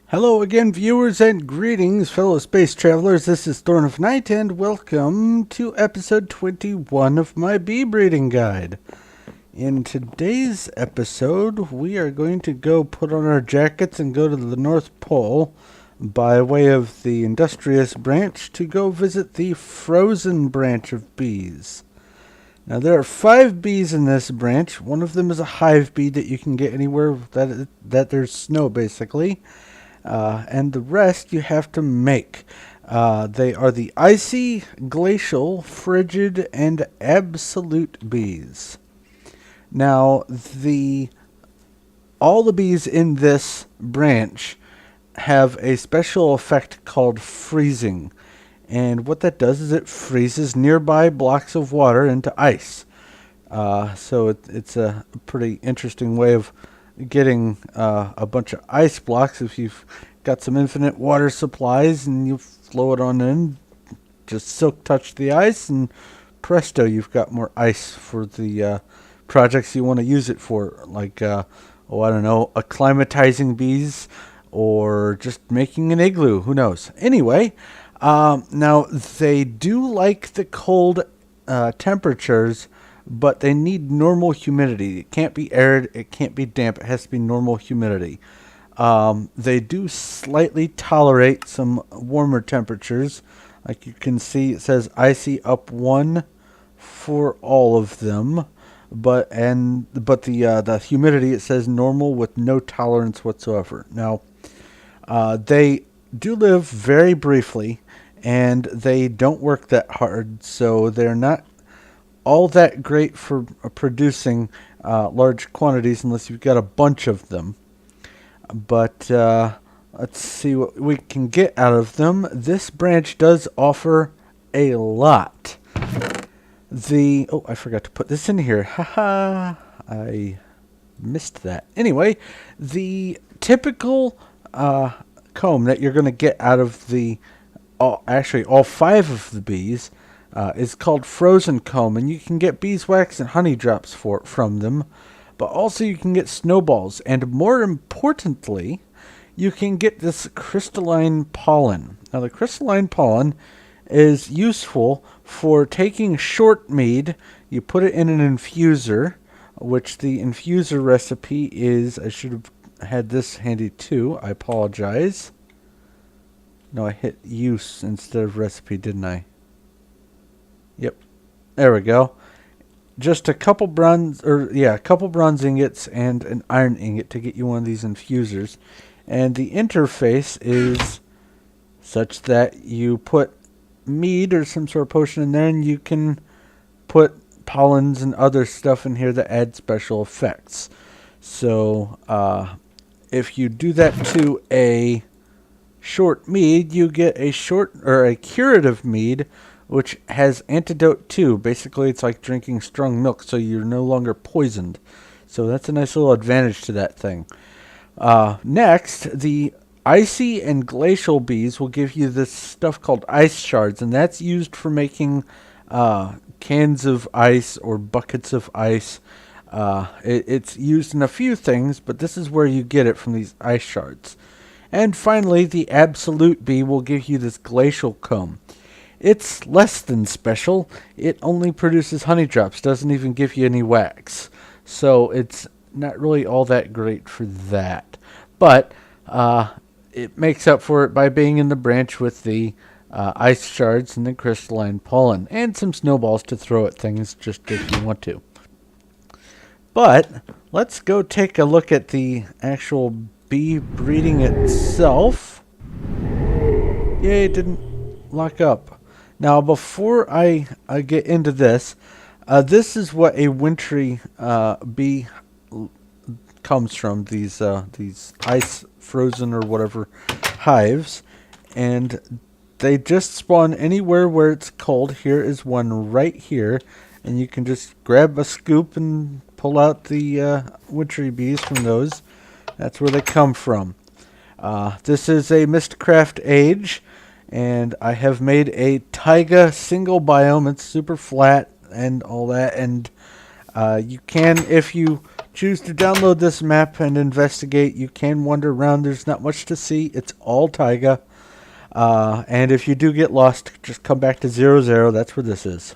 Hello again, viewers, and greetings, fellow space travelers. This is Thorn of Night, and welcome to episode 21 of my bee breeding guide. In today's episode, we are going to go put on our jackets and go to the North Pole by way of the industrious branch to go visit the frozen branch of bees. Now, there are 5 bees in this branch. One of them is a hive bee that you can get anywhere that there's snow, basically. And the rest you have to make. They are the icy, glacial, frigid, and absolute bees. Now, all the bees in this branch have a special effect called freezing. And what that does is it freezes nearby blocks of water into ice. So it's a pretty interesting way of getting a bunch of ice blocks. If you've got some infinite water supplies and you flow it on in, just silk touch the ice and presto, you've got more ice for the projects you want to use it for, like I don't know, acclimatizing bees or just making an igloo, who knows. Anyway, now they do like the cold temperatures, but they need normal humidity. It can't be arid, it can't be damp, it has to be normal humidity. They do slightly tolerate some warmer temperatures. Like you can see, it says icy up 1 for all of them. But the humidity, it says normal with no tolerance whatsoever. Now, they do live very briefly, and they don't work that hard, so they're not all that great for producing large quantities unless you've got a bunch of them. But let's see what we can get out of them. This branch does offer a lot. I forgot to put this in here. Haha, I missed that. Anyway, the typical comb that you're going to get out of all 5 of the bees is called frozen comb, and you can get beeswax and honey drops from them, but also you can get snowballs, and more importantly, you can get this crystalline pollen. Now, the crystalline pollen is useful for taking short mead. You put it in an infuser, which the infuser recipe is, I should have had this handy too, I apologize. No, I hit use instead of recipe, didn't I? Yep, there we go. Just a couple bronze ingots and an iron ingot to get you one of these infusers. And the interface is such that you put mead or some sort of potion in there, and you can put pollens and other stuff in here that add special effects. So if you do that to a short mead, you get a curative mead, which has antidote too. Basically, it's like drinking strong milk, so you're no longer poisoned. So that's a nice little advantage to that thing. Next, the icy and glacial bees will give you this stuff called ice shards, and that's used for making cans of ice or buckets of ice. It's used in a few things, but this is where you get it, from these ice shards. And finally, the absolute bee will give you this glacial comb. It's less than special. It only produces honey drops, doesn't even give you any wax. So it's not really all that great for that. But it makes up for it by being in the branch with the ice shards and the crystalline pollen, and some snowballs to throw at things just if you want to. But let's go take a look at the actual bee breeding itself. Yay, it didn't lock up. Now, before I get into this, this is what a wintry bee comes from, these ice frozen or whatever hives, and they just spawn anywhere where it's cold. Here is one right here, and you can just grab a scoop and pull out the wintry bees from those. That's where they come from. This is a Mistcraft Age, and I have made a taiga single biome. It's super flat and all that, and you can, if you choose to download this map and investigate, you can wander around. There's not much to see. It's all taiga. And if you do get lost, just come back to 00. That's where this is.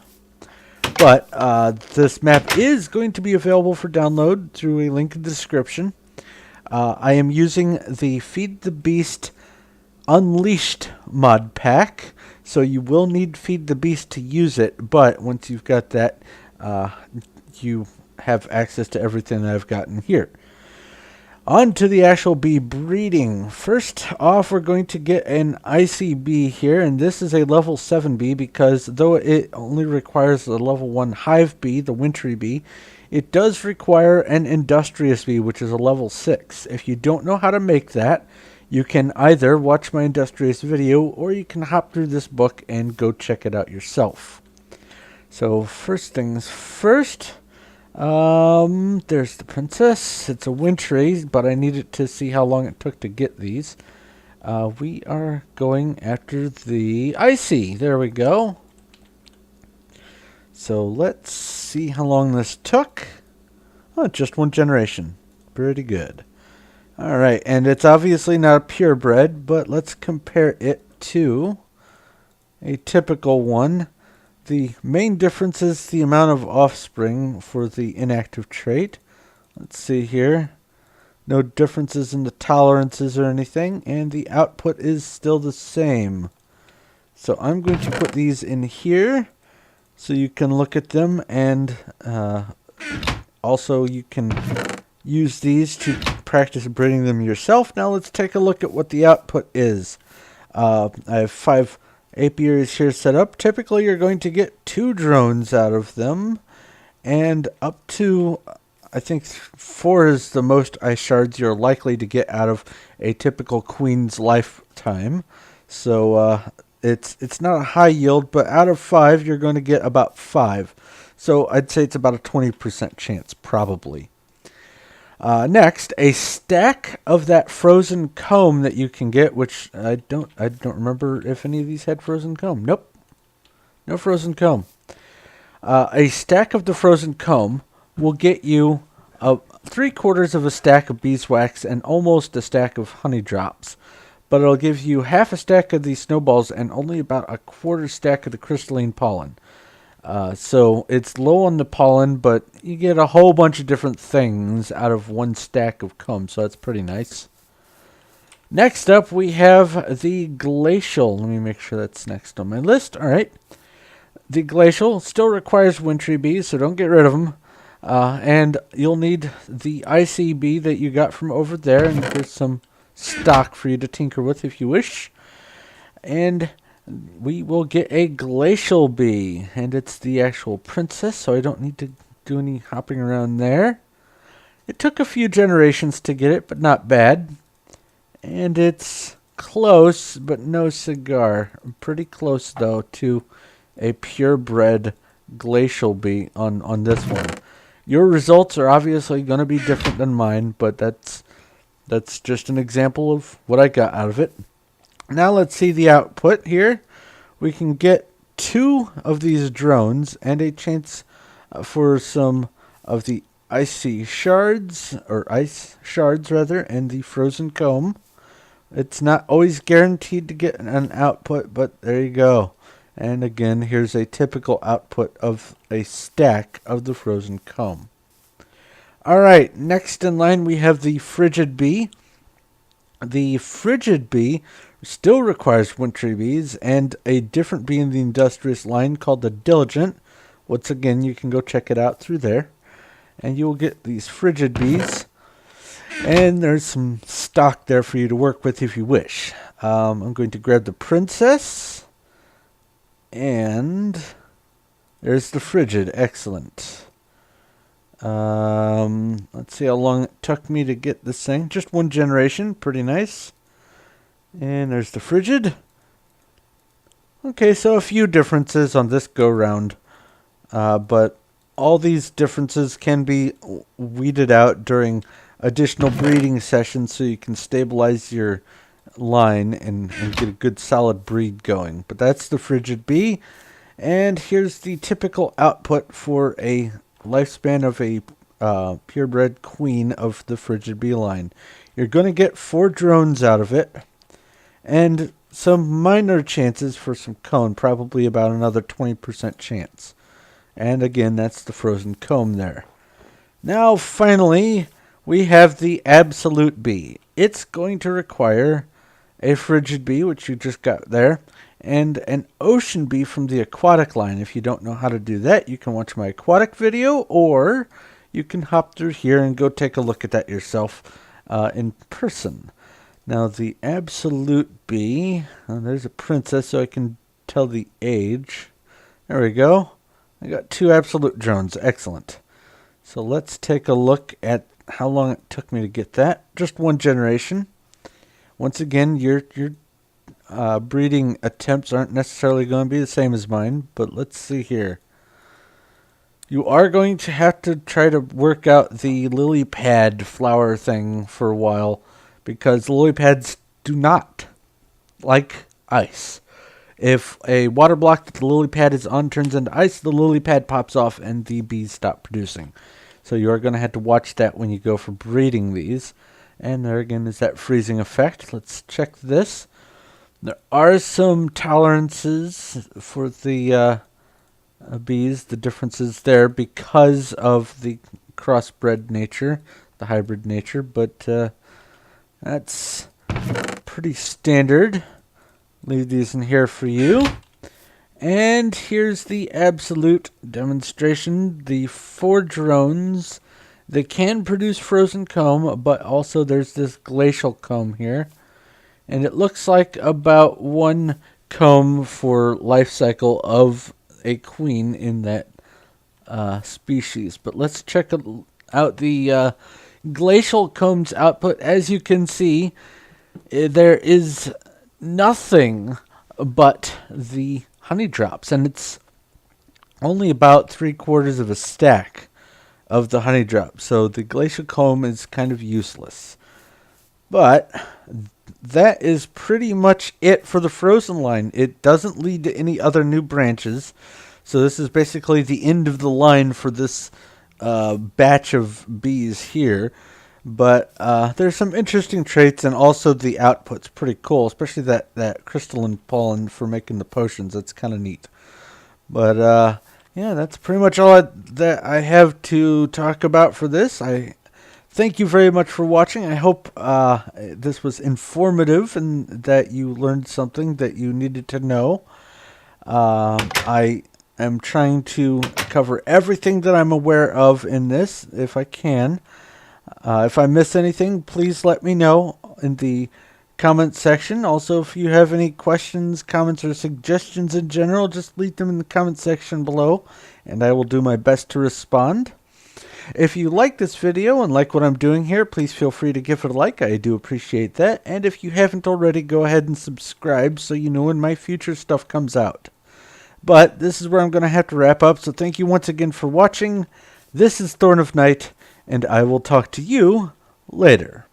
But this map is going to be available for download through a link in the description. I am using the Feed the Beast Unleashed mod pack, so you will need Feed the Beast to use it, but once you've got that, you have access to everything that I've gotten here. On to the actual bee breeding. First off, we're going to get an icy bee here, and this is a level 7 bee because though it only requires a level 1 hive bee, the wintry bee, it does require an industrious bee, which is a level 6. If you don't know how to make that, you can either watch my industrious video or you can hop through this book and go check it out yourself. So first things first, there's the princess. It's a wintry, but I needed to see how long it took to get these. We are going after the icy. There we go. So let's see how long this took. Oh, just 1 generation. Pretty good. Alright, and it's obviously not a purebred, but let's compare it to a typical one. The main difference is the amount of offspring for the inactive trait. Let's see here. No differences in the tolerances or anything, and the output is still the same. So I'm going to put these in here so you can look at them, and also you can use these to practice breeding them yourself. Now let's take a look at what the output is. I have 5 apiaries here set up. Typically you're going to get 2 drones out of them, and up to, I think 4 is the most ice shards you're likely to get out of a typical queen's lifetime. So it's not a high yield, but out of 5 you're going to get about 5. So I'd say it's about a 20% chance probably. Next, a stack of that frozen comb that you can get, which I don't remember if any of these had frozen comb. Nope, no frozen comb. A stack of the frozen comb will get you 3/4 of a stack of beeswax and almost a stack of honey drops, but it'll give you half a stack of these snowballs and only about a 1/4 stack of the crystalline pollen. So it's low on the pollen, but you get a whole bunch of different things out of 1 stack of comb, so that's pretty nice. Next up, we have the glacial. Let me make sure that's next on my list. All right. The glacial still requires wintry bees, so don't get rid of them. And you'll need the icy bee that you got from over there, and there's some stock for you to tinker with if you wish. And we will get a glacial bee, and it's the actual princess, so I don't need to do any hopping around there. It took a few generations to get it, but not bad. And it's close, but no cigar. Pretty close, though, to a purebred glacial bee on this one. Your results are obviously going to be different than mine, but that's just an example of what I got out of it. Now let's see the output here. We can get 2 of these drones and a chance for some of the icy shards, or ice shards rather, and the frozen comb. It's not always guaranteed to get an output, but there you go. And again, here's a typical output of a stack of the frozen comb. Alright, next in line we have the frigid bee. The frigid bee still requires wintry bees and a different bee in the industrious line called the diligent. Once again, you can go check it out through there. And you will get these frigid bees. And there's some stock there for you to work with if you wish. I'm going to grab the princess. And there's the frigid. Excellent. Let's see how long it took me to get this thing. Just 1 generation. Pretty nice. And there's the frigid. Okay, so a few differences on this go-round. But all these differences can be weeded out during additional breeding sessions so you can stabilize your line and get a good solid breed going. But that's the frigid bee. And here's the typical output for a lifespan of a purebred queen of the Frigid bee line. You're going to get 4 drones out of it, and some minor chances for some cone, probably about another 20% chance. And again, that's the frozen comb there. Now, finally, we have the absolute bee. It's going to require a frigid bee, which you just got there, and an ocean bee from the aquatic line. If you don't know how to do that, you can watch my aquatic video, or you can hop through here and go take a look at that yourself in person. Now, the absolute bee, there's a princess, so I can tell the age. There we go. I got 2 absolute drones. Excellent. So let's take a look at how long it took me to get that. Just 1 generation. Once again, your breeding attempts aren't necessarily going to be the same as mine, but let's see here. You are going to have to try to work out the lily pad flower thing for a while, because lily pads do not like ice. If a water block that the lily pad is on turns into ice, the lily pad pops off and the bees stop producing. So you are going to have to watch that when you go for breeding these. And there again is that freezing effect. Let's check this. There are some tolerances for the bees, the differences there because of the crossbred nature, the hybrid nature, but that's pretty standard. Leave these in here for you. And here's the absolute demonstration. The 4 drones, they can produce frozen comb, but also there's this glacial comb here. And it looks like about 1 comb for life cycle of a queen in that species. But let's check out the glacial comb's output. As you can see, there is nothing but the honey drops, and it's only about 3/4 of a stack of the honey drops. So the glacial comb is kind of useless. But that is pretty much it for the frozen line. It doesn't lead to any other new branches. So this is basically the end of the line for this batch of bees here. But there's some interesting traits, and also the output's pretty cool, especially that crystalline pollen for making the potions. That's kind of neat. But yeah, that's pretty much all that I have to talk about for this. I thank you very much for watching. I hope this was informative and that you learned something that you needed to know. I am trying to cover everything that I'm aware of in this, if I can. If I miss anything, please let me know in the comment section. Also, if you have any questions, comments, or suggestions in general, just leave them in the comment section below, and I will do my best to respond. If you like this video and like what I'm doing here, please feel free to give it a like. I do appreciate that. And if you haven't already, go ahead and subscribe so you know when my future stuff comes out. But this is where I'm going to have to wrap up, so thank you once again for watching. This is Thorn of Night, and I will talk to you later.